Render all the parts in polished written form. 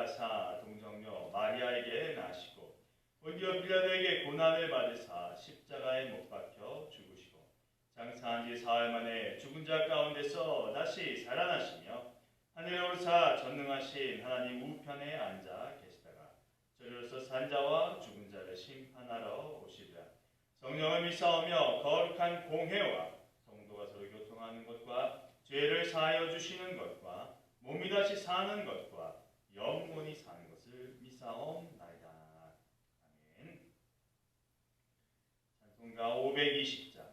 하사 동정녀 마리아에게 나시고 본디오 빌라도에게 고난을 받으사 십자가에 못 박혀 죽으시고 장사한 지 사흘 만에 죽은 자 가운데서 다시 살아나시며 하늘에 오르사 전능하신 하나님 우편에 앉아 계시다가 저리로서 산 자와 죽은 자를 심판하러 오시리라. 성령을 믿사오며 거룩한 공회와 성도가 서로 교통하는 것과 죄를 사하여 주시는 것과 몸이 다시 사는 것과 영원히 사는 것을 믿사옵나이다. 아멘. 찬송가 520장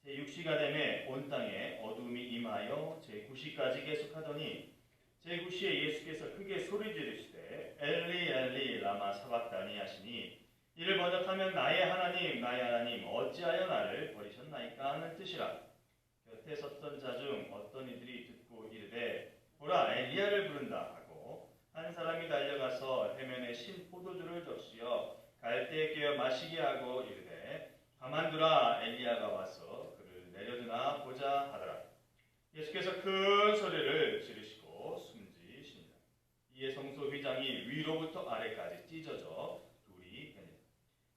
제6시가 되매 온 땅에 어둠이 임하여 제9시까지 계속하더니 제9시에 예수께서 크게 소리 지르시되 엘리 엘리 라마 사박다니 하시니 이를 번역하면 나의 하나님 어찌하여 나를 버리셨나이까 하는 뜻이라. 곁에 섰던 자 중 어떤 이들이 듣고 이르되 보라 엘리야를 부른다 하고 한 사람이 달려가서 해면에 신 포도주를 적시어 갈대에 끼어 마시게 하고 이르되 가만두라 엘리야가 와서 그를 내려드나 보자 하더라. 예수께서 큰 소리를 지르시고 숨지시니라. 이에 성소 휘장이 위로부터 아래까지 찢어져 둘이 되니라.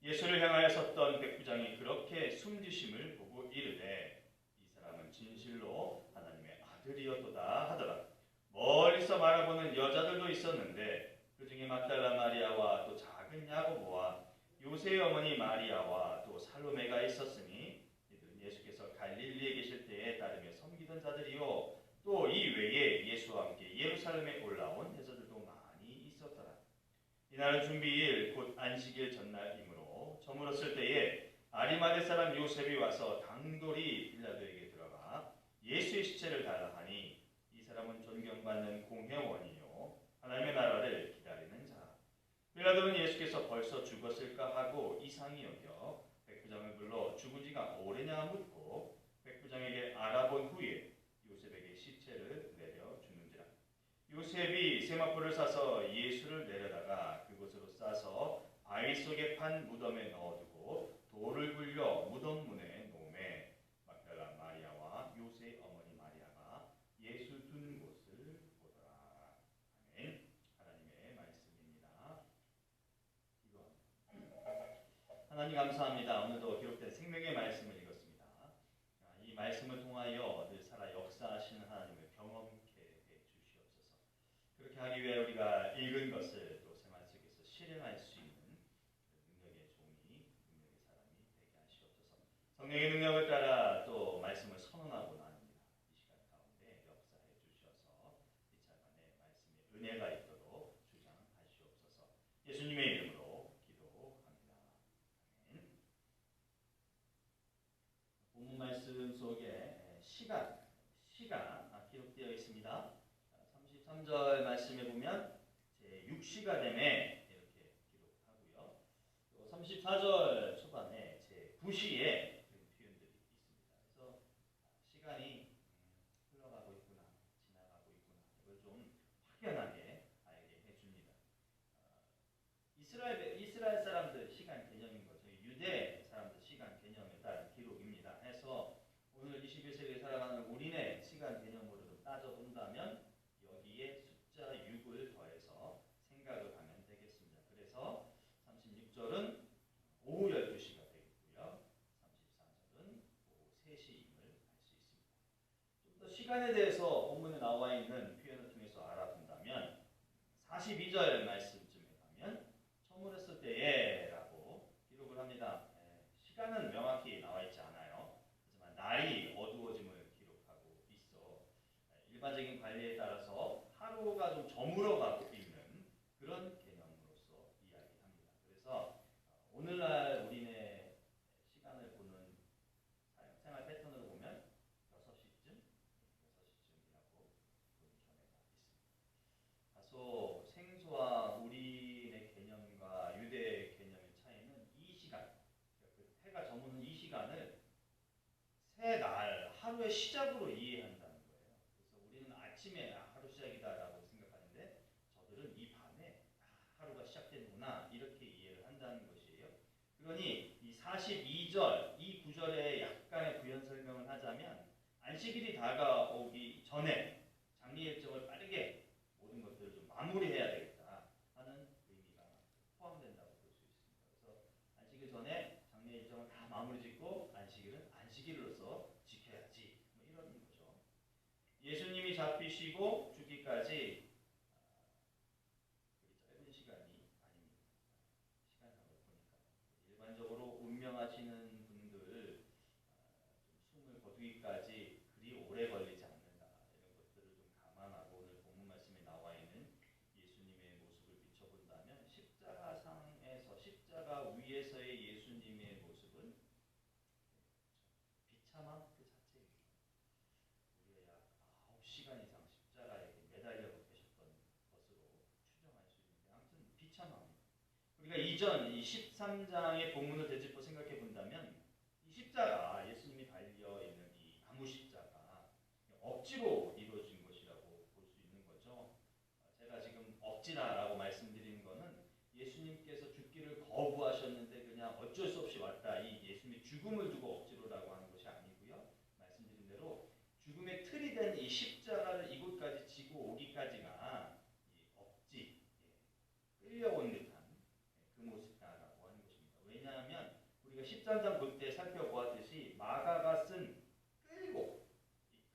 예수를 향하여 섰던 백부장이 그렇게 숨지심을 보고 이르되 이 사람은 진실로 하나님의 아들이었도다 하더라. 멀리서 바라보는 여자들도 있었는데 그 중에 막달라 마리아와 또 작은 야고보와 요새의 어머니 마리아와 또 살로메가 있었으니 이들은 예수께서 갈릴리에 계실 때에 따르며 섬기던 자들이요 또 이 외에 예수와 함께 예루살렘에 올라온 여자들도 많이 있었더라. 이날은 준비일 곧 안식일 전날이므로 저물었을 때에 아리마대 사람 요셉이 와서 당돌이 빌라도에게 들어가 예수의 시체를 달라 하니 이 사람은 존경받는 공회원이요 하나님의 나라를 기다리는 자. 빌라도는 예수께서 벌써 죽었을까 하고 이상히 여겨 백부장을 불러 죽은 지가 오래냐 묻고 백부장에게 알아본 후에 요셉에게 시체를 내려 주는지라 요셉이 세마포를 사서 예수를 내려다가 그곳으로 싸서 바위 속에 판 무덤에 넣어두고 돌을 굴려 무덤 문에 놓음에 막달라 마리아와 요새의 어머니 마리아가 예수 둔 곳을 보더라. 아멘. 하나님의 말씀입니다. 하나님 감사합니다. 오늘도 기록된 생명의 말씀을 읽었습니다. 이 말씀을 통하여 늘 살아 역사하시는 하나님을 경험케 해주시옵소서. 그렇게 하기 위해 우리가 읽은 것을 또 생활 속에서 실행할 수 있는 능력의 종이, 능력의 사람이 되게 하시옵소서. 성령의 능력을 따라 또 말씀을 선언하고 나눕니다. 이 시간 가운데 역사해 주셔서 이 차간에 말씀의 은혜가 있도록 주장하시옵소서. 예수님의 이름으로 기도합니다. 아멘. 본문 말씀 속에 시가 기록되어 있습니다. 33절 말씀에 보면 제6시가 됨에 이렇게 기록하고요. 또 34절 초반에 제9시에 표현들이 있습니다. 그래서 시간이 흘러가고 있구나, 지나가고 있구나, 이걸 좀 확연하게 알게 해줍니다. 이스라엘 사람들 시간 개념인 거죠. 유대 사람들 시간 개념에 따른 기록입니다. 해서 오늘 21세기에 살아가는 우리네 시간 개념으로 좀 따져본다면 여기에 숫자 6을 더해서 생각을 하면 되겠습니다. 그래서 36절은 오후 12시가 되겠고요. 34절은 오후 3시임을 알 수 있습니다. 좀 더 시간에 대해서 본문에 나와 있는 표현을 통해서 알아본다면 42절 말씀쯤에 가면 처물었을 때에 라고 기록을 합니다. 시간은 명확히 나와 있지 않아요. 하지만 날이 어두워짐을 기록하고 있어 일반적인 관리에 따라서 하루가 좀 저물어가고 있는 그런 개념으로서 이야기합니다. 그래서 오늘날 우리네 시간을 보는 생활 패턴으로 보면 6시쯤이라고 보는 견해가 있습니다. 다소 생소와 우리의 개념과 유대 개념의 차이는 이 시간, 그 해가 저무는 이 시간을 새 날, 하루의 시작으로 이해한다는 거예요. 그래서 우리는 아침에 하루 시작이다라고 생각하는데 저들은 이 밤에 하루가 시작되는구나 이렇게 이해를 한다는 것이에요. 그러니 이 42절, 이 구절에 약간의 부연 설명을 하자면 안식일이 다가오기 전에 장례 일정을 빠르게 모든 것들을 좀 마무리해야 되겠다 하는 의미가 포함된다고 볼 수 있습니다. 그래서 안식일 전에 장례 일정을 다 마무리 짓고 안식일은 안식일로서 지켜야지 뭐 이런 거죠. 예수님이 잡히시고 죽기까지 그리 짧은 시간이 아닙니다. 시간상으로 보니까 일반적으로 운명하시는 분들 좀 숨을 거두기까지 그리 오래 걸리지 않는다 이런 것들을 좀 감안하고 오늘 본문 말씀에 나와 있는 예수님의 모습을 비춰본다면 십자가상에서 십자가 위에서의 예수님의 모습은 비참함 그 자체입니다. 우리가 약 9시간 이상 십자가에 매달려 계셨던 것으로 추정할 수 있는데 아무튼 비참합니다. 우리가 이전 이 13장의 본문을 되짚어 생각해 본다면 이 십자가 예수님이 달려 있는 이 나무 십자가 억지로 이루어진 것이라고 볼 수 있는 거죠. 제가 지금 억지다라고 말씀드리는 것은 예수님께서 죽기를 거부하셨는데 그냥 어쩔 수 없이 왔다. 이 예수님의 죽음을 두고 억지로라고 하는 것이 아니고요. 말씀드린 대로 죽음의 틀이 된 이 십자가를 이곳까지 지고 오기까지가 이 억지, 끌려온 듯한 그 모습이다라고 하는 것입니다. 왜냐하면 우리가 13장 볼 때 살펴보았듯이 마가가 쓴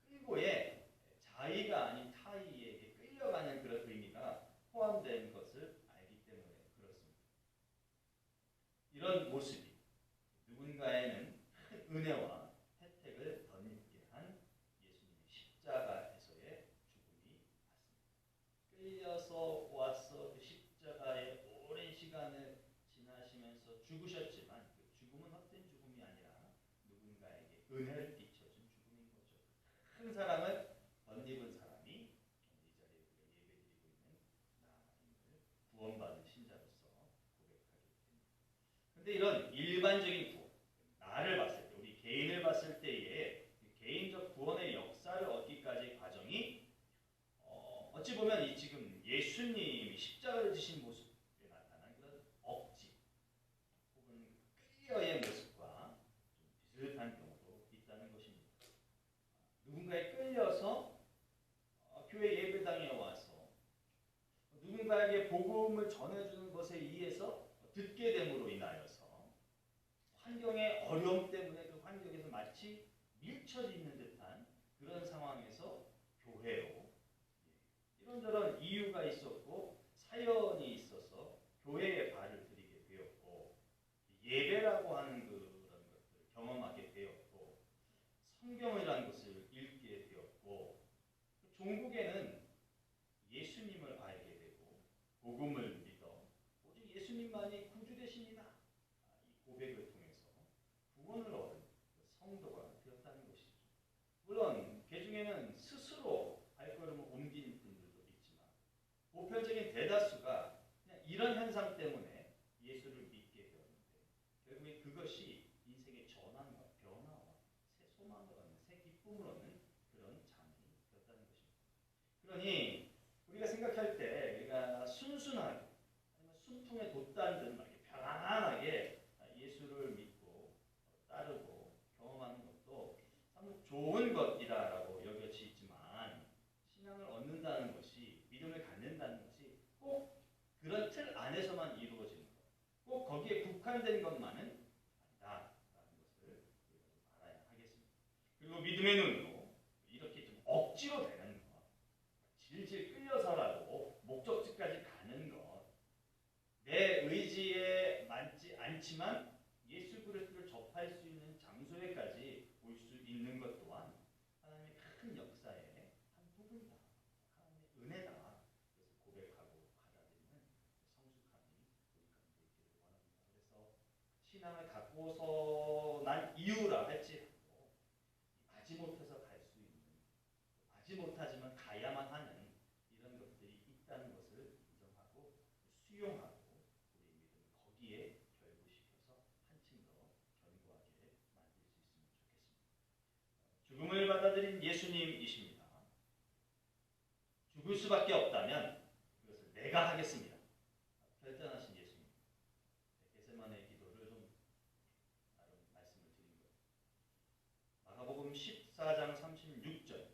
끌고의 자의가 아닌 타의에게 끌려가는 그런 의미가 포함된 것을 알기 때문에 그렇습니다. 이런 모습이 누군가에는 큰 은혜와 혜택을 덧입게 한 예수님의 십자가에서의 죽음이 맞습니다. 끌려서 와서 그 십자가에 오랜 시간을 지나시면서 죽으셨지만 그 죽음은 헛된 죽음이 아니라 누군가에게 은혜를 끼쳐준 죽음인 거죠. 큰 사랑을 덧입은 사람이 이 자리에 우리가 예배드리고 있는 나임을 구원받은 신자로서 고백하게 됩니다. 그런데 이런 일반적인 구원, 나를 봤을 때, 우리 개인을 봤을 때의 개인적 구원의 역사를 얻기까지의 과정이 어찌 보면 이 지금 복음을 전해주는 것에 의해서 듣게 됨으로 인하여서 환경의 어려움 때문에 그 환경에서 마치 밀쳐져 있는 듯한 그런 상황에서 교회로 이런저런 이유가 있었고 사연이 있어서 교회에 발을 들이게 되었고 예배라고 하는 그런 것들을 경험하게 되었고 성경이라는 것을 읽게 되었고 종국에는 예수님을 알게 되고 복음을 믿어 오직 예수님만이 구주 되십니다. 이 고백을 통해서 구원을 얻은 성도가 되었다는 것이죠. 물론 그 중에는 스스로 발걸음을 옮긴 분들도 있지만 보편적인 대다수가 그냥 이런 현상 때문에 예수를 믿게 되었는데 결국에 그것이 인생의 전환과 변화와 새 소망을 얻는 새 기쁨을 얻는 그런 장이 되었다는 것입니다. 그러니 우리가 생각할 때 우리가 순순하게 아니면 순풍에 돛단 듯 편안하게 예수를 믿고 따르고 경험하는 것도 참 좋은 것이다라고 여겨지지만 신앙을 얻는다는 것이 믿음을 갖는다는 것이 꼭 그런 틀 안에서만 이루어지는 것, 꼭 거기에 국한된 것만은 아니다라는 것을 우리가 좀 알아야 하겠습니다. 그리고 믿음의 눈으로 이렇게 좀 억지로 되는 것, 질질 끌려서라도 목적지까지 가는 것, 내 의지에 맞지 않지만 예수 그리스도를 접할 수 있는 장소에까지 올 수 있는 것 또한 하나님의 큰 역사의 한 부분이다. 하나님의 은혜다. 그래서 고백하고 받아들이는 성숙함이 우리 가운데 있기를 원합니다. 그래서 신앙을 갖고서 난 이유라 할지라도 마지못해서 갈 수 있는, 마지못하지만 가야만 하는 이런 것들이 있다는 것을 인정하고 수용하고 우리 믿음을 거기에 결부시켜서 한층 더 견고하게 만들 수 있으면 좋겠습니다. 죽음을 받아들인 예수님이십니다. 죽을 수밖에 없다면 그것을 내가 하겠습니다. 결단하신 예수님. 겟세마네 기도를 좀 나름 말씀을 드린 거예요. 마가복음 14장 36절.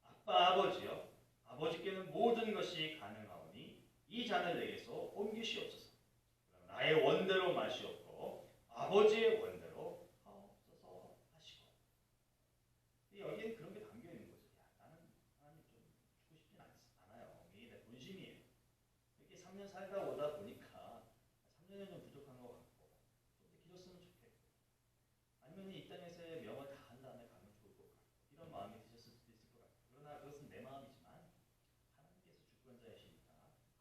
아빠 아버지여, 아버지께는 모든 것이 가능하오니 이 잔을 내게서 옮기시옵소서. 나의 원대로 마시옵고 아버지의 원대로 하옵소서 하시고. 여기에 그런 게 담겨 있는 거죠. 야, 나는 하나님 좀 죽고 싶진 않아요. 이게 내 본심이에요. 이렇게 3년 살다 오다 보니까 3년은 좀 부족한 것 같고 좀 더 길었으면 좋겠고 아니면 이 땅에서의 명을 다 한 다음에 가면 좋을 것 같고 이런 마음이 드셨을 수도 있을 것 같고 그러나 그것은 내 마음이지만 하나님께서 주권자이시니까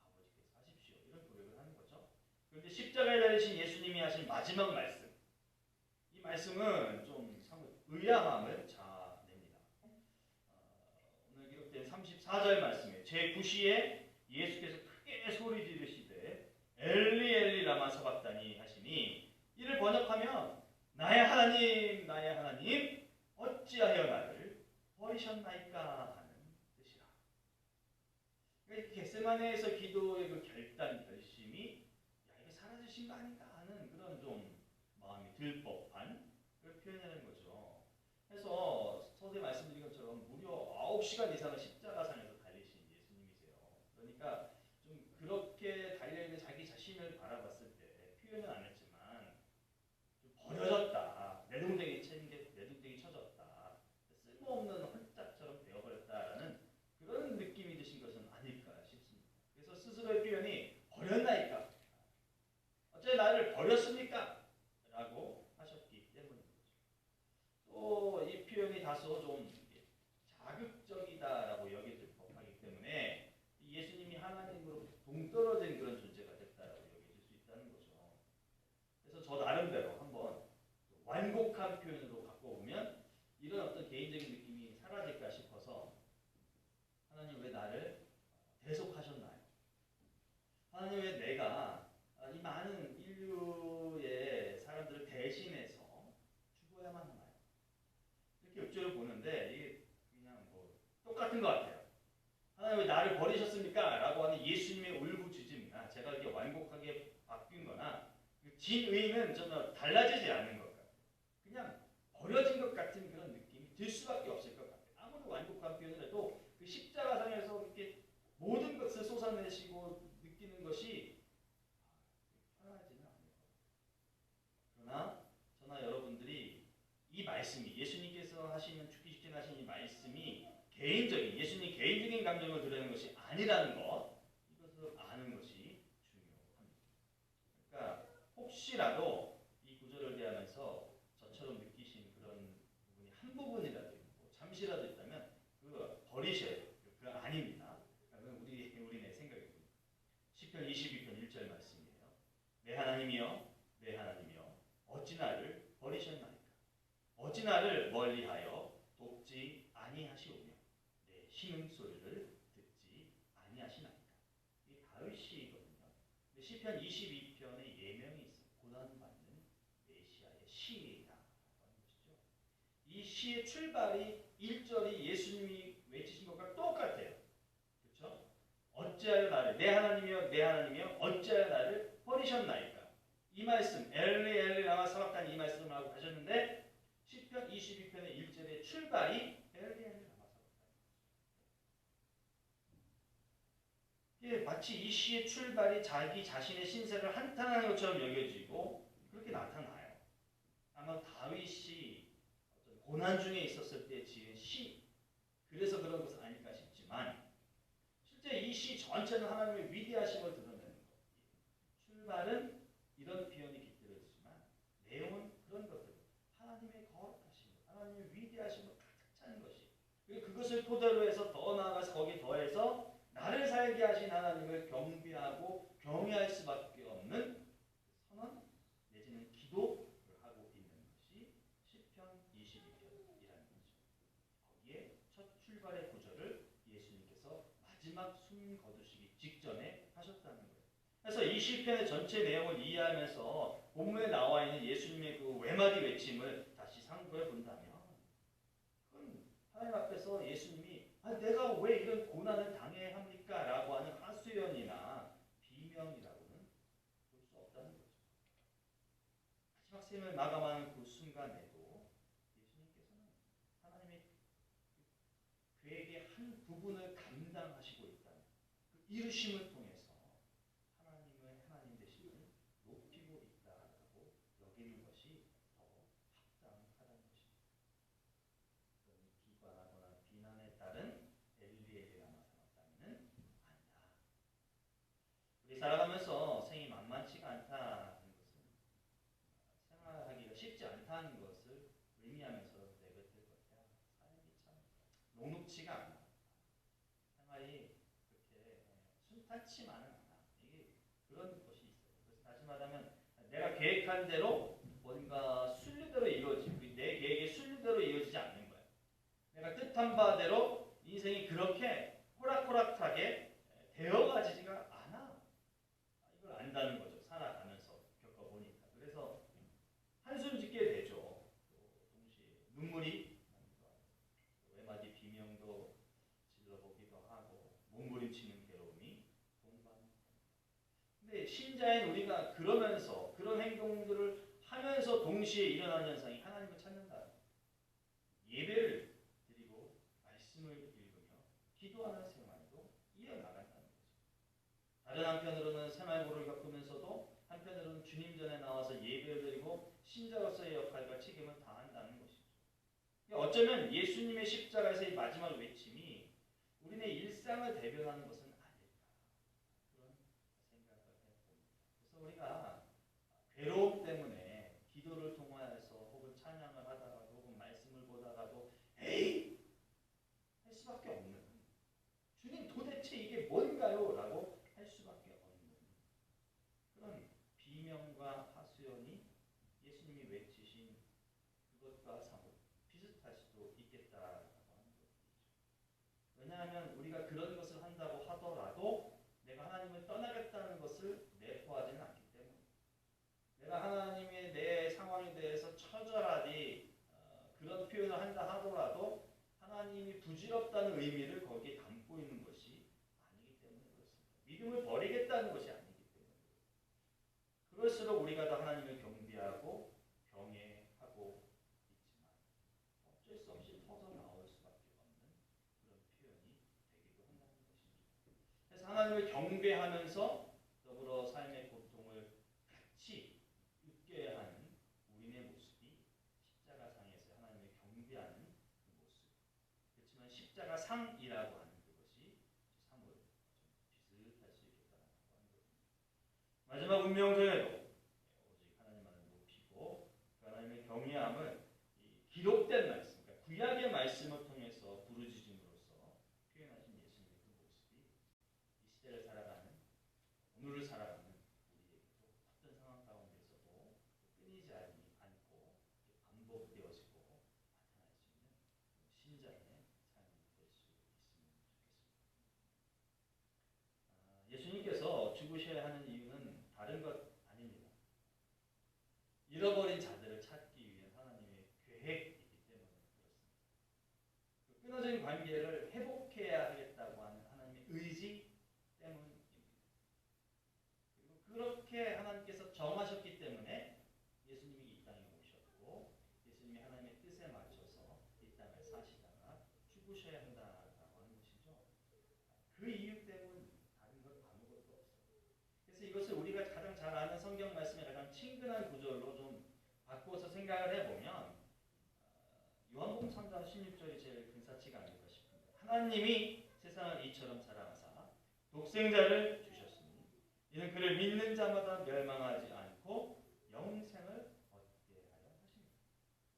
아버지께서 하십시오. 이런 고백을 하는 거죠. 그런데 십자가에 달리신 예수님이 하신 마지막 말씀, 이 말씀은 좀 의아함을 자냅니다. 오늘 기록된 34절 말씀이에요. 제9시에 예수께서 크게 소리 지르시되 엘리 엘리 라마 사박다니 하시니 이를 번역하면 나의 하나님 나의 하나님 어찌하여 나를 버리셨나이까 하는 뜻이라. 그러니까 겟세마네에서 기도의 그 결심이 야 이게 사라지신 거 아닌가 하는 그런 좀 마음이 들 법한 그걸 표현하는 거죠. 그래서 서두에 말씀드린 것처럼 무려 9시간 이상을 십자가상에서 달리신 예수님이세요. 그러니까 좀 그렇게 달려있는 자기 자신을 바라봤을 때 표현은 안 했지만 좀 버려졌다. 내동댕이 쳐졌다. 쓸모없는 홀짝처럼 되어버렸다라는 그런 느낌이 드신 것은 아닐까 싶습니다. 그래서 스스로의 표현이 버렸나이까? 어째 나를 버렸습니까? 라고 하셨기 때문입니다. 또 이 표현이 다소 좀 자극적이다라고 여겨질 법하기 때문에 예수님이 하나님으로 동떨어진 그런 존재가 됐다라고 여겨질 수 있다는 거죠. 그래서 저 나름대로 한번 완곡한 표현으로 바꿔보면 이런 어떤 개인적인 느낌이 사라질까 싶어서 하나님 왜 나를 대속하셨나요? 하나님 왜 내가 이 많은 인류의 사람들을 대신해서 죽어야만 하나요? 이렇게 엽조를 보는데 이게 그냥 뭐 똑같은 것 같아요. 하나님 왜 나를 버리셨습니까? 라고 하는 예수님의 울부짖음이나 제가 이렇게 완곡하게 바뀐 거나 진의는 전혀 달라지지 않는 것 같아요. 그냥 버려진 것 같은 그런 느낌이 들 수밖에 없을 것 같아요. 아무리 완곡한 표현을 해도 그 십자가상에서 이렇게 모든 것을 쏟아내시고 느끼는 이성적인 감정을 드러내는 것이 아니라는 것, 이것을 아는 것이 중요합니다. 그러니까 혹시라도 이 구절을 대하면서 저처럼 느끼신 그런 부분이 한 부분이라도 있고 잠시라도 있다면 그거 버리셔야 돼요. 그거 아닙니다. 그건 우리네 생각입니다. 시편 22편 1절 말씀이에요. 내 하나님이여, 내 하나님이여, 어찌 나를 버리셨나이까? 어찌 나를 멀리하여 돕지 아니하시오며 내 신음소리를 듣지 아니하시나이까? 이게 다윗시거든요. 시편 22편에 예명이 있어요. 고난받는 메시아의 시라고 하는 것이죠. 이 시의 출발이 1절이 예수님이 외치신 것과 똑같아요. 그렇죠? 어찌하여 나를, 내 하나님이여, 내 하나님이여, 어찌하여 나를 버리셨나이까? 이 말씀, 엘리 엘리 라마 사박다니, 이 말씀을 하고 가셨는데 시편 22편의 1절의 출발이 엘리 엘리 라마 사박다니. 마치 이 시의 출발이 자기 자신의 신세를 한탄하는 것처럼 여겨지고 그렇게 나타나요. 아마 다윗이 어떤 고난 중에 있었을 때 지은 시, 그래서 그런 것은 아닐까 싶지만 실제 이 시 전체는 하나님의 위대하심을 드러내는 것. 출발은 이런 표현이 깃들어지지만 내용은 그런 것들, 하나님의 거룩하심, 하나님의 위대하심을 가득 차는 것이. 그리고 그것을 토대로 해서 더 나아가서 거기에 더해서 나를 살게 하신 하나님을 경배하고 경외할 수밖에 없는 선언 내지는 기도를 하고 있는 것이 시편 22편이라는 거죠. 거기에 첫 출발의 구절을 예수님께서 마지막 숨 거두시기 직전에 하셨다는 거예요. 그래서 이 시편의 전체 내용을 이해하면서 본문에 나와 있는 예수님의 그 외마디 외침을 다시 상고해 본다면 그건 하나님 앞에서 예수님이 내가 왜 이런 고난을 당해야 합니까? 라고 하는 하소연이나 비명이라고는 볼 수 없다는 거죠. 마지막 생을 마감하는 그 순간에도 예수님께서는 하나님의 그에게 한 부분을 감당하시고 있다는 그 이루심을 통해서 하나님의 하나님 되심을 높이고 있다라고 여기는 것이 더 합당하다는 것입니다. 그러니 비관하거나 비난에 따른 엘리엘리라마 사박다니는 아니다. 우리 살아가면서 생이 만만치가 않다는 것은 생활하기가 쉽지 않다는 것을 의미하면서 내뱉을 것이야. 삶이 참 녹록치가 않아. 생활이 그렇게 순탄치만은 않아. 이게 그런 것이 있어요. 그래서 다시 말하면 내가 계획한 대로 뭔가 순리대로 이루어지고 내 계획의 순리대로 이루어지지 않는 거야. 내가 뜻한 바대로 인생이 그렇게 호락호락하게 되어가지지가 않아. 이걸 안다는 거죠. 살아가면서 겪어보니까. 그래서 한숨 짓게 되죠. 또 동시에 눈물이 나기도 하고 외마디 비명도 질러보기도 하고 몸부림치는 괴로움이 동반합니다. 근데 신자인 우리가 그러면서 그런 행동들을 하면서 동시에 일어나는 현상이 하나님을 찾는다. 예배를 드리고 말씀을 읽으며 기도하는 생활도 이어나간다는 거죠. 다른 한편으로는 생활고를 겪으면서도 한편으로는 주님 전에 나와서 예배를 드리고 신자로서의 역할과 책임을 다한다는 것이죠. 어쩌면 예수님의 십자가에서의 마지막 외침이 우리의 일상을 대변하는 것은 아닐까 그런 생각을 해봅니다. 그래서 우리가 괴로움 때문에 기도를 통하여서 혹은 찬양을 하다가도 혹은 말씀을 보다가도 에이! 할 수밖에 없는 주님 도대체 이게 뭔가요? 라고 할 수밖에 없는 그런 비명과 하소연이 예수님이 외치신 그것과 사뭇 비슷할 수도 있겠다라고 하는 것이죠. 왜냐하면 우리가 그런 것을 한다고 하더라도 내가 하나님을 떠나겠다는 것을 내포하지는 않기 때문에 내가 하나님의 내 상황에 대해서 처절하디 그런 표현을 한다 하더라도 하나님이 부질없다는 의미를 거기에 담고 있는 것이 아니기 때문에 그렇습니다. 믿음을 버리겠다는 것이 아니기 때문에 그럴수록 우리가 더 하나님을 경배하고 경외하고 있지만 어쩔 수 없이 터져 나올 수밖에 없는 그런 표현이 되기도 한다는 것입니다. 그래서 하나님을 경배하면서 더불어 삶의 고통을 같이 웃게 하는 우리의 모습이 십자가상에서 하나님을 경배하는 그 모습. 그렇지만 십자가상이라고 하는 그것이 마지막 운명전에도 오직 하나님만을 높이고 그 하나님의 경외함은 이 기록된 말씀, 그러니까 구약의 말씀을 통해서 부르짖음으로써 표현하신 예수님의 그 모습이 이 시대를 살아가는, 오늘을 살아가는 우리에게도 어떤 상황 가운데서도 끊이지 않고 반복되어지고 나타날 수 있는 신자의 삶이 될 수 있으면 좋겠습니다. 예수님께서 죽으셔야 하는 이유는 다른 것 아닙니다. 잃어버린 자들을 찾기 위한 하나님의 계획이기 때문에 그렇습니다. 끊어진 관계를 회복해야 하겠다고 하는 하나님의 의지 때문입니다. 그리고 그렇게 하나님께서 정하셨기 때문에 예수님이 이 땅에 오셨고 예수님이 하나님의 뜻에 맞춰서 이 땅을 사시다가 죽으셔야 한다라고 하는 것이죠. 그 이유 때문 다른 것 아무것도 없어요. 그래서 이것을 우리가 가장 잘 아는 성경 말씀의 가장 친근한 구절로 좀 바꿔서 생각을 해보면 요한복음 3장 16절이 제일 근사치가 아닐까 싶습니다. 하나님이 세상을 이처럼 사랑하사 독생자를 주셨으니 이는 그를 믿는 자마다 멸망하지 않고 영생을 얻게 하려 하십니다.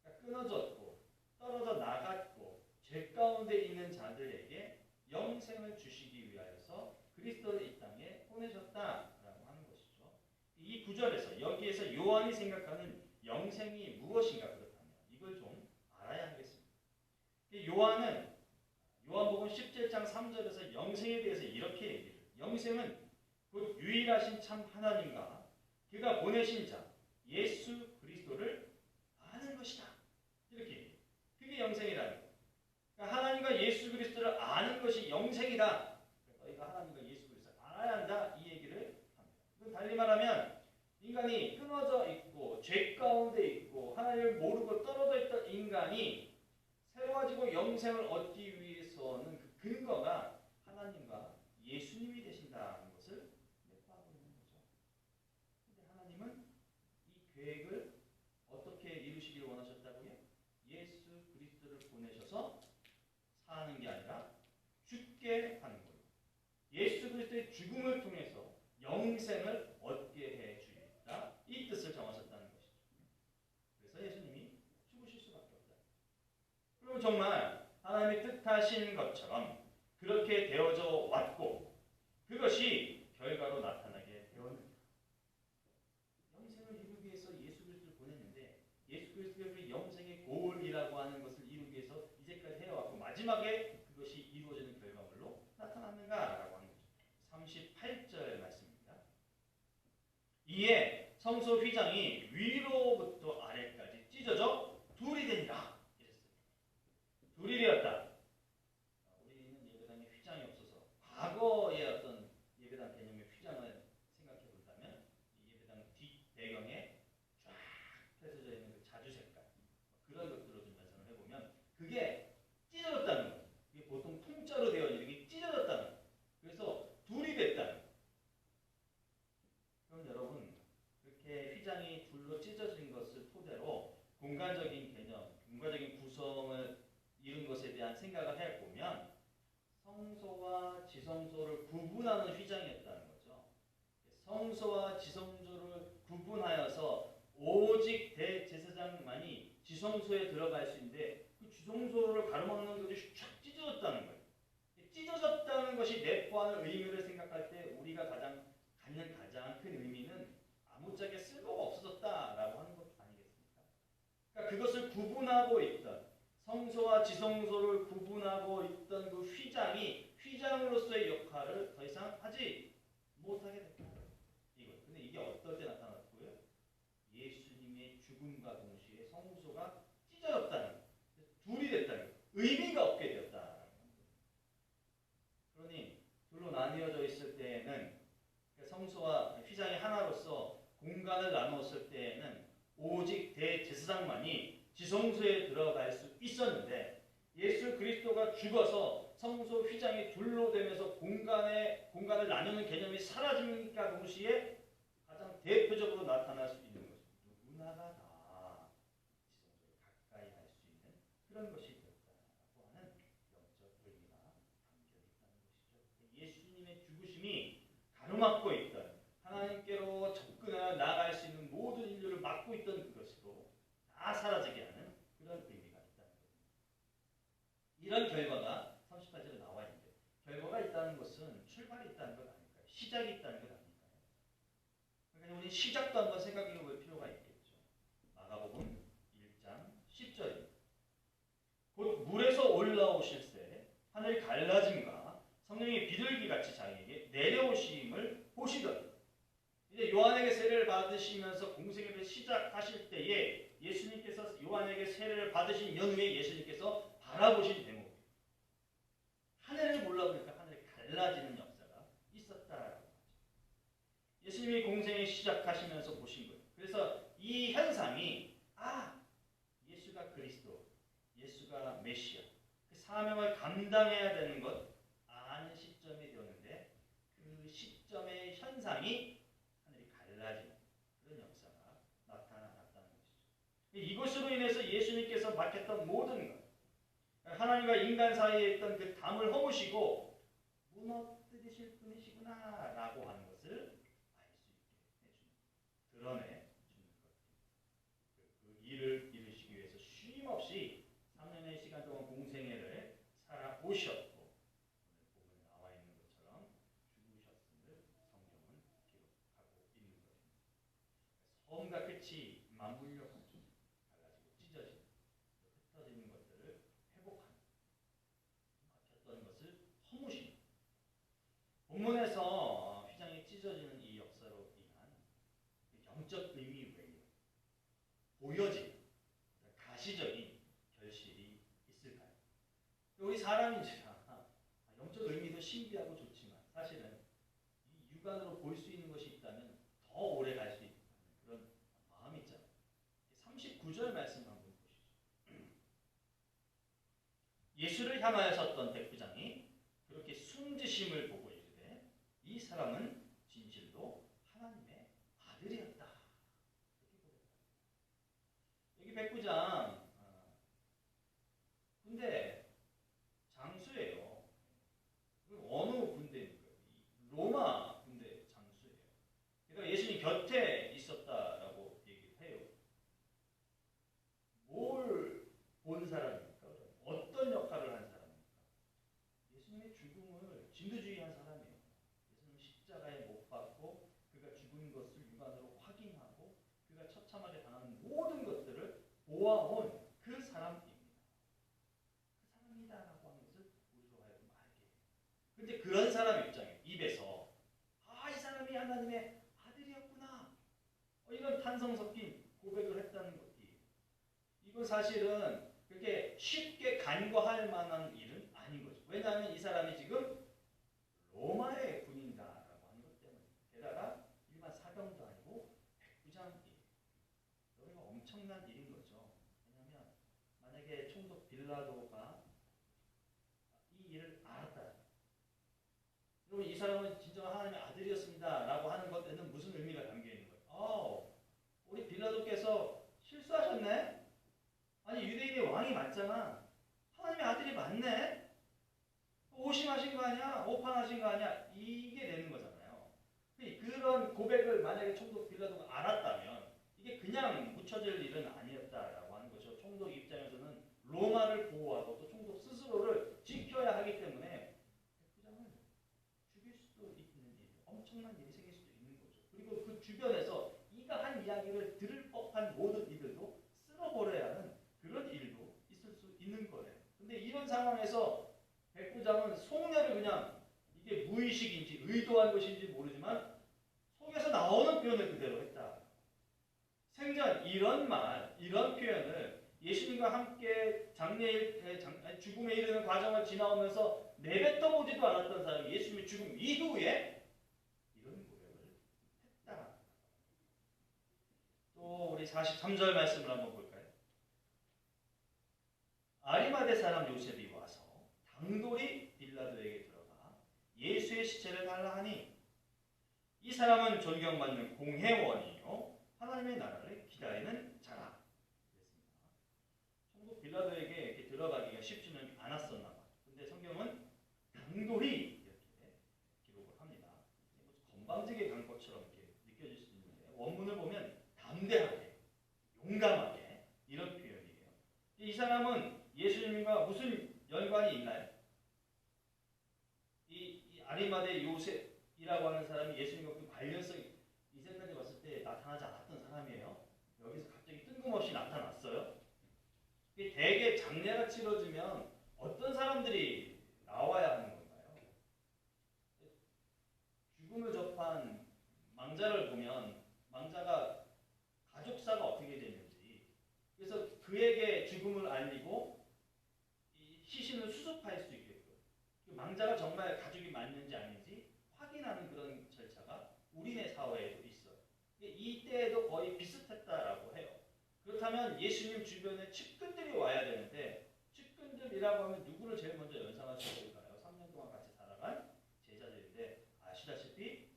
그러니까 끊어졌고 떨어져 나갔고 죄 가운데 있는 자들에게 영생을 주시기 위하여서 그리스도를 이 땅에 보내셨다라고 하는 것이죠. 이 구절에서 여기에서 요한이 생각하는 영생이 무엇인가 그렇다면 이걸 좀 알아야 하겠습니다. 요한은 요한복음 17장 3절에서 영생에 대해서 이렇게 얘기해요. 영생은 곧 유일하신 참 하나님과 그가 보내신 자 예수 그리스도를 아는 것이다. 이렇게 얘기해요. 그게 영생이라는 거예요. 그러니까 하나님과 예수 그리스도를 아는 것이 영생이다. 너희가 하나님과 예수 그리스도를 알아야 한다. 이 얘기를 합니다. 달리 말하면 인간이 끊어져 있고 죄 가운데 있고 하나님을 모르고 떨어져 있던 인간이 새로워지고 영생을 얻기 위해서는 그 근거가 하나님과 예수님이 되신다는 것을 내포하고 있는 거죠. 그런데 하나님은 이 계획을 어떻게 이루시기를 원하셨다고요? 예수 그리스도를 보내셔서 사는 게 아니라 죽게 하는 거예요. 예수 그리스도의 죽음을 통해서 영생을 얻게 해 주겠다. 이 뜻을 정하셨다는 것이죠. 그래서 예수님이 죽으실 수밖에 없다. 그리고 정말 하나님의 뜻하신 것처럼 그렇게 되어져 왔고 그것이 결과로 나타나게 되었는데 영생을 이루기 위해서 예수 그리스도를 보냈는데 예수 그리스도가 그 영생의 고울이라고 하는 것을 이루기 위해서 이제까지 해왔고 마지막에 그것이 이루어지는 결과물로 나타났는가라고 하는 거죠. 38절 말씀입니다. 이에 성소 휘장이 위로부터 아래까지 찢어져 둘이 되니라 이랬어요. 둘이 되었다. 우리는 예배당에 휘장이 없어서 과거의 어떤 예배당 개념의 휘장을 생각해 본다면 이 예배당 뒷 배경에 쫙 펼쳐져 있는 그 자주 색깔 그런 것들로 좀 연상을 해보면 그게 찢어졌다는 거예요. 이게 보통 통짜로 되어 있는 게 찢어졌다는 거예요. 그래서 둘이 됐다는 거예요. 그럼 여러분 그렇게 휘장이 둘로 찢어진 것을 토대로 공간적인 개념, 공간적인 구성을 이룬 것에 대한 생각을 해보면 성소와 지성소를 구분하는 휘장이었다는 거죠. 성소와 지성소를 구분하여서 오직 대제사장만이 지성소에 들어갈 수 있는데 그 지성소를 가로막는 것이 쫙 찢어졌다는 거예요. 찢어졌다는 것이 내포하는 의미를 생각할 때 우리가 갖는 가장 큰 의미는 아무짝에 쓸모가 없어졌다라고 하는 것 아니겠습니까? 그러니까 그것을 구분하고 있던 성소와 지성소를 구분하고 있던 그 휘장이 휘장으로서의 역할을 더 이상 하지 못하게 됐다. 이거. 근데 이게 어떨 때 나타났고요? 예수님의 죽음과 동시에 성소가 찢어졌다는, 둘이 됐다는, 의미가 없게 되었다는. 그러니 둘로 나뉘어져 있을 때에는 성소와 휘장이 하나로서 공간을 나누었을 때에는 오직 대제사장만이 지성소에 들어갈 수 있었는데 예수 그리스도가 죽어서 성소 휘장이 둘로 되면서 공간을 나누는 개념이 사라짐과 동시에 가장 대표적으로 나타날 수 있는 것입니다. 누구나가 다 지성소에 가까이 할 수 있는 그런 것이 되었다라고 하는 영적 의미가 담겨 있다는 것이죠. 예수님의 죽으심이 가로막고 있던 하나님께로 사라지게 하는 그런 의미가 있다는 겁니다. 이런 결과가 38절에 나와 있는데 결과가 있다는 것은 출발이 있다는 것 아닐까요? 시작이 있다는 것 아닐까요? 그러니까 우리 시작도 한번 생각해 볼 필요가 있겠죠. 마가복음 1장 10절입니다. 곧 물에서 올라오실새 하늘이 갈라짐과 성령의 비둘기같이 자기에게 내려오심을 보시더니 이제 요한에게 세례를 받으시면서 공생애를 시작하실 때에 예수님께서 요한에게 세례를 받으신 연후에 예수님께서 바라보신 대목 하늘을 몰라보니까 하늘이 갈라지는 역사가 있었다라고 하죠. 예수님이 공생애 시작하시면서 보신 거예요. 그래서 이 현상이 예수가 그리스도, 예수가 메시아, 그 사명을 감당해야 되는 것 아는 시점이 되었는데 그 시점의 현상이 하늘이 갈라지는 그런 역사가 나타났다는 것이죠. 이것으로 인해서 예수님께서 맡겼던 모든 것, 하나님과 인간 사이에 있던 그 담을 허무시고 무너뜨리실 분이시구나 라고 하는 것을 알 수 있게 해주는, 드러내 주는 것. 그 일을 이루시기 위해서 쉼없이 3년의 시간 동안 공생애를 살아오셨고 오늘 본문에 나와 있는 것처럼 죽으셨음을 성경은 기록하고 있는 것입니다. 처음과 끝이 맞물려 갈라지고 찢어지는, 흩어지는 것들을 회복하는, 막혔던 것을 허무시는, 본문에서 휘장이 찢어지는 이 역사로 인한 영적 의미 외에 보여진 가시적인 결실이 있을까요? 우리 사람인지라 영적 의미도 신비하고 좋지만 사실은 이 육안으로 볼 수 있는 것이 있다면 더 오래 갈 수 있다는 그런 마음이 있잖아요. 39절 말씀 한번 보시죠. 예수를 향하여 섰던 백부장이 그렇게 숨지심을 보고 이르되 이 사람은 진실로 하나님의 아들이었다. 이렇게 고백합니다. 여기 백부장 군대 장수예요. 어느 군대입니까? 로마 군대 장수예요. 그러니까 예수님 곁에 있었다라고 얘기를 해요. 뭘 본 사람입니까? 어떤 역할을 한 사람입니까? 예수님의 죽음을 진두지휘한 사람이에요. 예수님 십자가에 못 박고 그가 죽은 것을 육안으로 확인하고 그가 처참하게 당하는 모든 것들을 보아온 그 사람입니다. 그 사람이다라고 하는 것을 우리로 하여금 알게 해요. 그런데 그런 사람 입장에 입에서 이 사람이 하나님의 아들이었구나. 이런 탄성 섞인 고백을 했다는 것이 이건 사실은 그렇게 쉽게 간과할 만한 일은 아닌 거죠. 왜냐하면 이 사람이 지금 로마의 군인이다라고 하는 것 때문에 게다가 일반 사병도 아니고 백부장이에요. 여기가 엄청난 일인 거죠. 왜냐하면 만약에 총독 빌라도가 이 일을 알았다. 여러분 이 사람은 진정한 하나님의 아들이었습니다라고 하는 것에는 무슨 의미가 담겨 있는 거예요? 우리 빌라도께서 실수하셨네? 아니 유대인의 왕이 맞잖아. 하나님의 아들이 맞네? 오심하신 거 아니야? 오판하신 거 아니야? 이게 되는 거잖아요. 그런 고백을 만약에 총독 빌라도가 알았다면 이게 그냥 묻혀질 일은 아니었다라고 하는 거죠. 총독 입장에서는 로마를 보호하고 또 총독 스스로를 지켜야 하기 때문에 백부장을 죽일 수도 있는 일, 엄청난 일이 생길 수도 있는 거죠. 그리고 그 주변에서 이가 한 이야기를 들을 법한 모든 이들도 쓸어버려야 하는 그런 일도 있을 수 있는 거예요. 근데 이런 상황에서 백부장은 속내를 그냥 이게 무의식인지 의도한 것인지 모르지만 속에서 나오는 표현을 그대로 했다. 생전 이런 말, 이런 표현을 예수님과 함께 죽음에 이르는 과정을 지나오면서 내뱉어 보지도 않았던 사람이 예수님의 죽음 이후에 이런 고백을 했다. 또 우리 43절 말씀을 한번 볼까요? 아리마대 사람 요셉이 와서 당돌이 빌라도에게 들어가 예수의 시체를 달라 하니 이 사람은 존경받는 공회원이요 하나님의 나라를 기다리는 자라. 그랬습니다. 총독 빌라도에게 이렇게 들어가기가 쉽지는 않았었나 봐요. 근데 성경은 당돌이 이렇게 기록을 합니다. 건방지게 간 것처럼 이렇게 느껴질 수 있는데 원문을 보면 담대하게, 용감하게 이런 아리마대 요셉이라고 하는 사람이 예수님과 그 관련성이 이제까지 봤을 때 나타나지 않았던 사람이에요. 여기서 갑자기 뜬금없이 나타났어요. 대개 장례가 치러지면 어떤 사람들이 나와야 하는 건가요? 죽음을 접한 망자를 보면 망자가 가족사가 어떻게 되는지, 그래서 그에게 죽음을 알리고 이 시신을 수습할 수 있게끔 그 망자가 정말 가족이 맞는지 아닌지 확인하는 그런 절차가 우리네 사회에도 있어요. 이때에도 거의 비슷했다라고 해요. 그렇다면 예수님 주변에 측근들이 와야 되는데, 측근들이라고 하면 누구를 제일 먼저 연상할 수 있을까요? 3년 동안 같이 살아간 제자들인데 아시다시피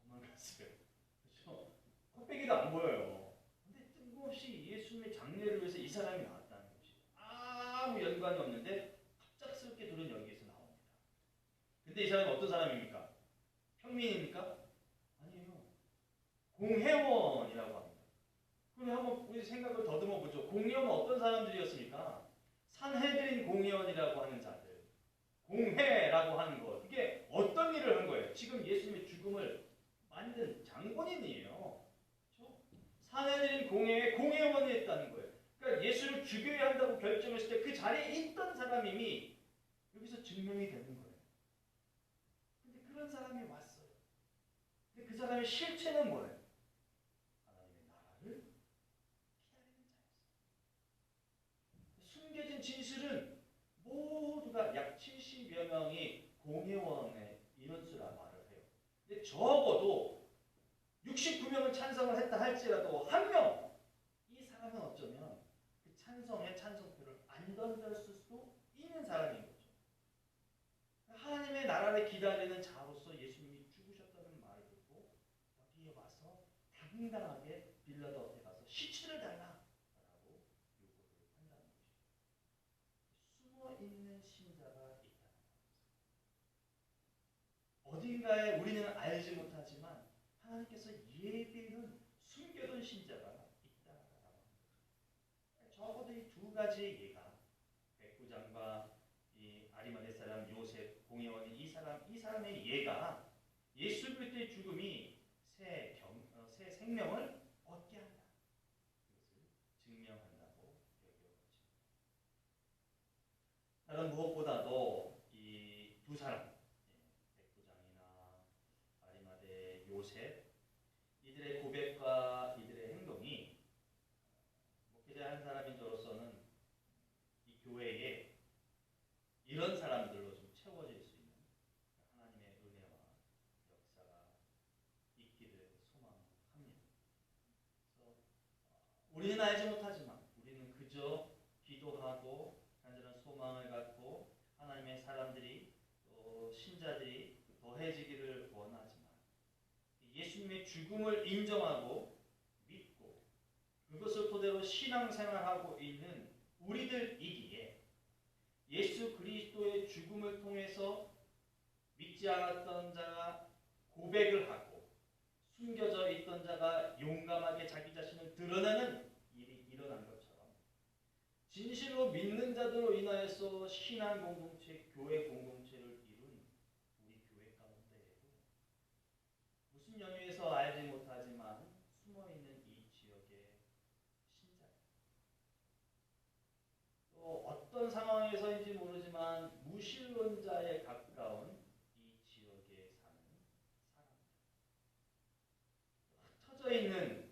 도망갔어요. 그렇죠? 콧배기도 안 보여요. 근데 뜬금없이 예수님의 장례를 위해서 이 사람이 나왔다는 것이 아무 연관이 없는데 갑작스럽게 둘은 여기에서 나옵니다. 근데 이 사람이 어떤 사람입니까? 평민입니까? 아니에요. 공회원이라고 합니다. 그럼 한번 우리 생각을 더듬어 보죠. 공회원은 어떤 사람들이었습니까? 산헤드린 공회원이라고 하는 자들. 공회라고 하는 것. 이게 어떤 일을 한 거예요? 지금 예수님의 죽음을 만든 장본인이에요. 그렇죠? 산헤드린 공회의 공회원이 했다는 거예요. 그러니까 예수를 죽여야 한다고 결정했을 때 그 자리에 있던 사람임이 여기서 증명이 되는 거예요. 근데 그런 사람이 왔어요. 근데 그 사람의 실체는 뭐예요? 하나님의 나라를 기다리는 자였어요. 숨겨진 진실은 모두가 약 70여 명이 공회원의 인원수라 말을 해요. 근데 적어도 69명은 찬성을 했다 할지라도 한 명, 이 사람은 어쩌면 그 찬성의 찬성표를 안 던졌을 수도 있는 사람인 거죠. 하나님의 나라를 기다리는 자로서 예수님이 죽으셨다는 말을 듣고 여기에 와서 당당하게 빌라도 앞에 가서 시체를 달라라고 요구를 한다는 것입니다. 숨어 있는 신자가 있다는 것. 어딘가에 우리는 알지 못하지만 하나님께서 예비는 숨겨둔 신자가 있다라고 합니다. 적어도 이 두 가지의 예가, 백부장과 이 아리마대 사람 요셉 공회원이 이 사람의 예가 예수 그리스도의 죽음이 새 생명을 얻게 한다. 그것을 증명한다고 여겨집니다. 다른 무엇보다도 이 두 사람, 백부장이나 아리마대 요셉, 이들의 고백과 이들의 행동이 목회자 한 사람인 저로서는 이 교회에 이런 사람들로 좀 채워질 수 있는 하나님의 은혜와 역사가 있기를 소망합니다. 그래서 우리는 알지 못하지만 우리는 그저 기도하고 간절한 소망을 갖고 하나님의 사람들이 또 신자들이 더해지기를 원하지만 예수님의 죽음을 인정하고 믿고 그것을 토대로 신앙생활하고 있는 우리들이기에 예수 그리스도의 죽음을 통해서 믿지 않았던 자가 고백을 하고 숨겨져 있던 자가 용감하게 자기 자신을 드러내는 일이 일어난 것처럼 진실로 믿는 자들로 인하여서 신앙 공동체, 교회 공동체를 이룬 우리 교회 가운데에도 무슨 연유에서 알지 못하지만 숨어있는 이 지역의 신자, 또 어떤 상황에서인지 모르지만 무신론자에 가까운 이 지역에 사는 사람들, 흩어져 있는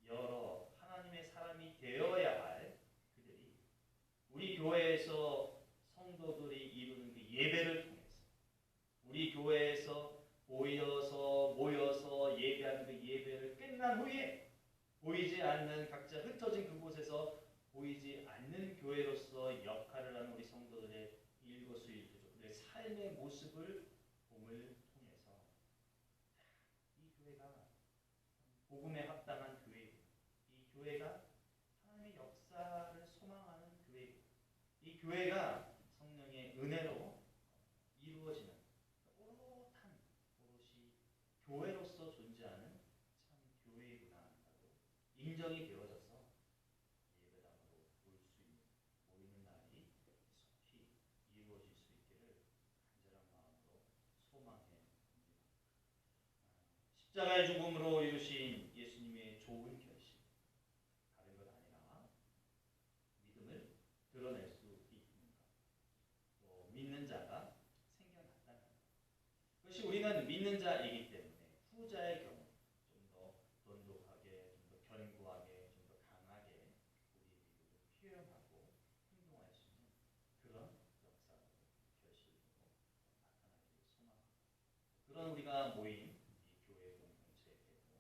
여러 하나님의 사람이 되어야 할 그들이 우리 교회에서 성도들이 이루는 그 예배를 통해서 우리 교회에서 모여서 예배하는 그 예배를 끝난 후에 보이지 않는 각자 흩어진 그곳에서 보이지 않는 교회로서 역할을 하는 우리 성도들의 일거수일투족, 그들의 삶의 모습을 봄을 통해서 이 교회가 복음에 합당한 교회이고, 이 교회가 하나님의 역사를 소망하는 교회이고, 이 교회가 성령의 은혜로 이루어지는 오롯한 오롯이 교회로서 존재하는 참 교회이구나라고 인정이 되어져서 예배당으로 올 수 있는 모이는 날이 속히 이루어질 수 있기를 간절한 마음으로 십자가의 죽음으로 이루신 예수님의 좋은 결심, 다른 것 아니라 믿음을 드러낼 수 있는 것, 또 믿는 자가 생겨났다는 것. 그것이 우리는 믿는 자이기 때문에 후자의 경우 좀 더 돈독하게, 좀 더 견고하게, 좀 더 강하게 우리의 믿음을 표현하고 행동할 수 있는 그런 역사로, 결실로 나타나기를 소망합니다. 그런 우리가 모인 이 교회 공동체에도 우리가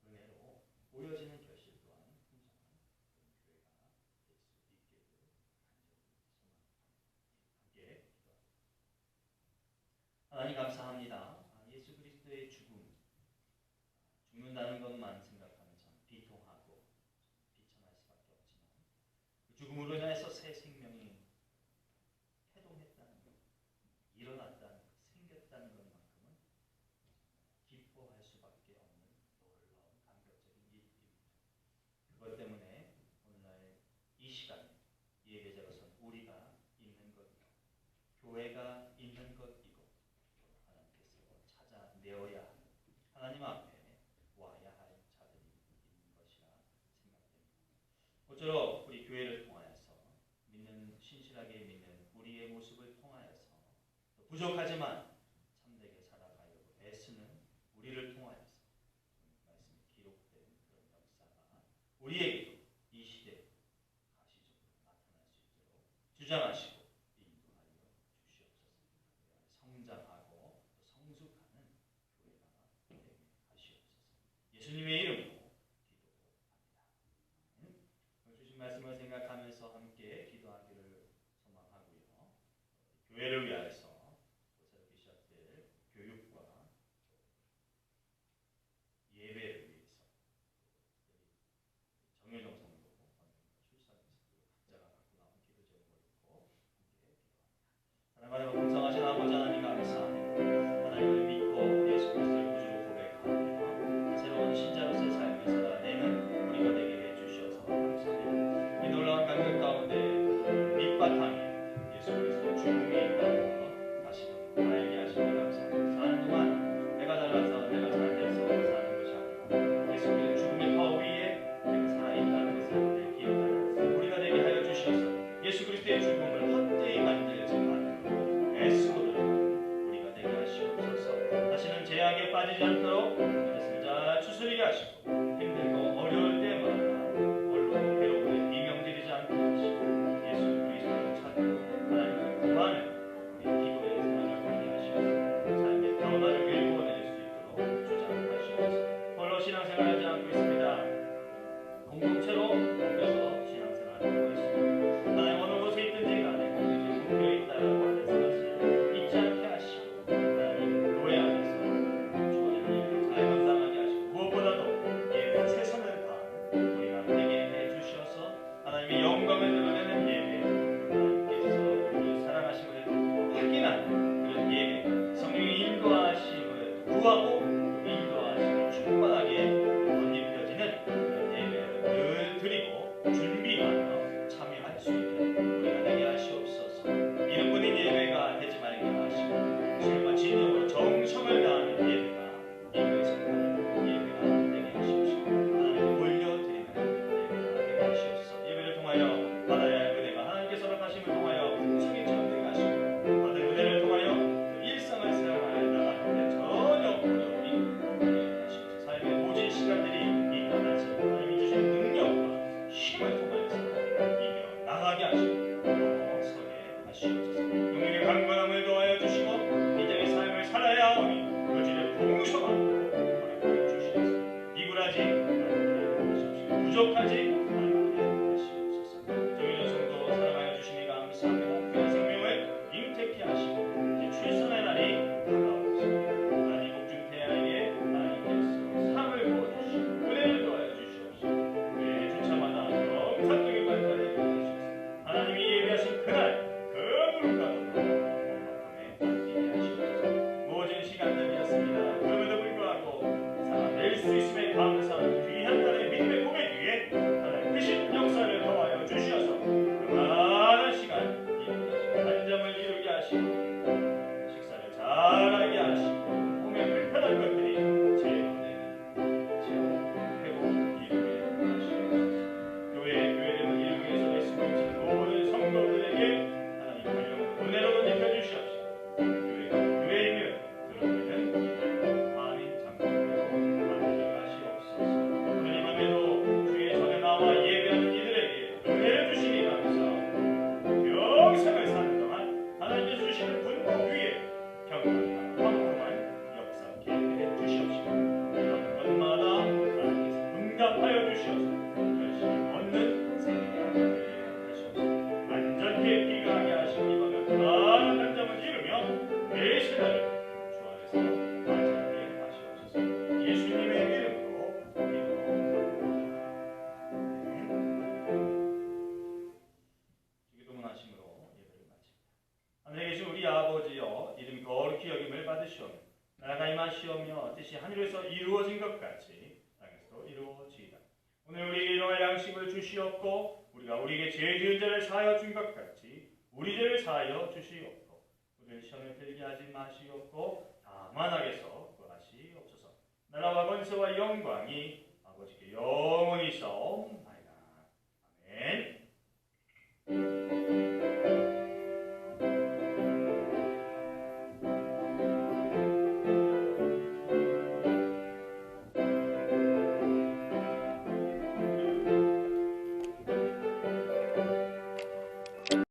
은혜로 보여지는 결실 또한 풍성한 그런 교회가 될 수 있기를 간절히 소망합니다. 함께 기도합니다. 하나님 감사합니다. 예수 그리스도의 죽는다는 것만 생각하면 참 비통하고 비참할 수밖에 없지만 그 죽음으로 인해서 새 생명이 태동했다는 것, 일어났다는 것, 생겼다는 것만큼은 기뻐할 수밖에 없는 놀라운 감격적인 일입니다. 그것 때문에 오늘날 이 시간에 예배자로선 우리가 있는 것이고 교회가 있는 것이고 하나님께서 찾아내어야 하는 하나님 앞에 와야 할 자들이 있는 것이라 생각됩니다. 모쪼록 우리 교회를 통하여서 믿는 신실하게 믿는 우리의 모습을 통하여서 또 부족하지만 참되게 살아가려고 애쓰는 우리를 통하여서 말씀이 기록된 그런 역사가 우리에게도 이 시대에 가시적으로 나타날 수 있도록 주장하시고 인도하여 주시옵소서. 성장하고 또 성숙하는 교회가 되게 하시옵소서. 예수님의 이름으로 기도합니다. 주신 말씀을 생각하면서 함께 기도하기를 소망하고요. 교회를 위하여서 새롭게 시작될 교육과 예배를 위해서 정혜정 성도 출산에서 각자가 갖고 나온 기도 제목을 놓고 함께 기도합니다. 사랑하는 공성하신 아버지 하나님 감사합니다. 하나님을 믿고 예수 그리스도의 구주로 고백하며 새로운 신자로서의 삶을 살아내는 우리가 되게 해주셔서 감사합니다. 이 놀라운 감격 가운데 밑바탕에 예수 그리스도의 죽음이 있다는 것 다시금 알게 하시니 감사합니다. 사는 동안 내가 잘나서 내가 잘돼서 사는 것이 아니라 예수 그리스도의 죽음의 터 위에 내가 살아있다는 것을 기억하는 우리가 되게 하여 주셔서 예수 그리스도의 죽음을 헛되이 만들지 않도록 애쓰고 들어가는 우리가 되게 하시옵소서. 다시는 죄악에 빠지지 않도록 이것을 잘 추스리게 하시고 힘들고 어려울 때마다 홀로 괴로움에 비명지르지 않게 하시고 예수 그리스도를 찾고 하나님을 구하는 우리 기도의 생활을 하게 하시옵소서. 삶의 변화를 일궈낼 수 있도록 주장하시옵소서. 홀로 신앙생활하지 않고 있습니다. 공동체로 옮겨서 신앙생활을 하고 있습니다. 하나님 어느 곳에 있든지 간에 공동체에 묶여 있다라고 하는 사실 잊지 않게 하시고 하나님 교회 안에서 주어지는 일을 잘 감당하게 하시고 무엇보다도 예배 최선을 다하는 우리가 되게 해주셔서 하나님의 영광을 드러내는 예배 하나님께서 우리를 사랑하심을 확인하는 그런 예배 성령의 인도하심을 구하고 인도하심을 충만하게 덧입혀지는 그런 예배를 늘 드리고 준비하며 참여할 수 있는 우리가 되게 하시옵소서. 이런 분인 예배가 되지 말게 하시고 주님과 진정으로 정성을 다하는 예배가 이교에 속하는 예배가 되게 하시옵시고 하나님께 올려드리는 예배가 되게 하시옵소서. 예배를 통하여 받아야 할 은혜가 하나님께서 허락하심을 통하여 승인처럼 되게 하시고 받은 은혜를 통하여 일상을 살아갈 나가는데 전혀 어려움이 되게 하시옵소서. 삶의 모진 시간들이 있다 할지라도 하나님이 주신 능력과 힘을 통하여서 이겨 나가게 하시고 서게 하시옵소서. 영혼의 강건함을 도하여 주시고 이 땅의 삶을 살아야 하오니 그질의 풍성함으로 허락하여 주시옵소서. 비굴하지 않게 하시옵소서. 부족하지 않게 하시옵소서. 정의전 성도 사랑하여 주시니 감사합니다. 귀한 생명을 잉태케 하시고 이제 출산의 날이 다가오셨습니다. 하나님 복중태아에게 하나님께서 삶을 부어주시고 은혜를 더하여 주시옵소서. 매 주차마다 영상적인 발달을 해주시옵소서. 하나님이 예배하신 그날 그 누군가도 원망함에 안기게 하시옵소서. 모든 시간들이었습니다. 그럼에도 불구하고 살아낼 수 있음에 감사하는 귀한 날의 믿음의 고백 위에 하나님 크신 역사를 더하여 주셔서 그만한 시간 한잠을 이루게 하시고 식사를 잘하게 하시고 몸에 불편한 것들이 제 시간을 주 안에서 맞이하게 하시옵소서. 예수님의 이름으로 기도합니다. 기도문 하심으로 예배를 마칩니다. 하늘에 계신 우리 아버지여, 이름 거룩히 여김을 받으시오며 나라가 임하시오며 뜻이 하늘에서 이루어진 것 같이 땅에서도 이루어지이다. 오늘 우리에게 일용할 양식을 주시옵고 우리가 우리에게 죄 지은 자를 사하여 준 것 같이 우리 죄를 사하여 주시옵고 우리를 시험에 들게 하지 마시옵고 다만 악에서 구하시옵소서. 나라와 권세와 영광이 아버지께 영원히 있사옵나이다.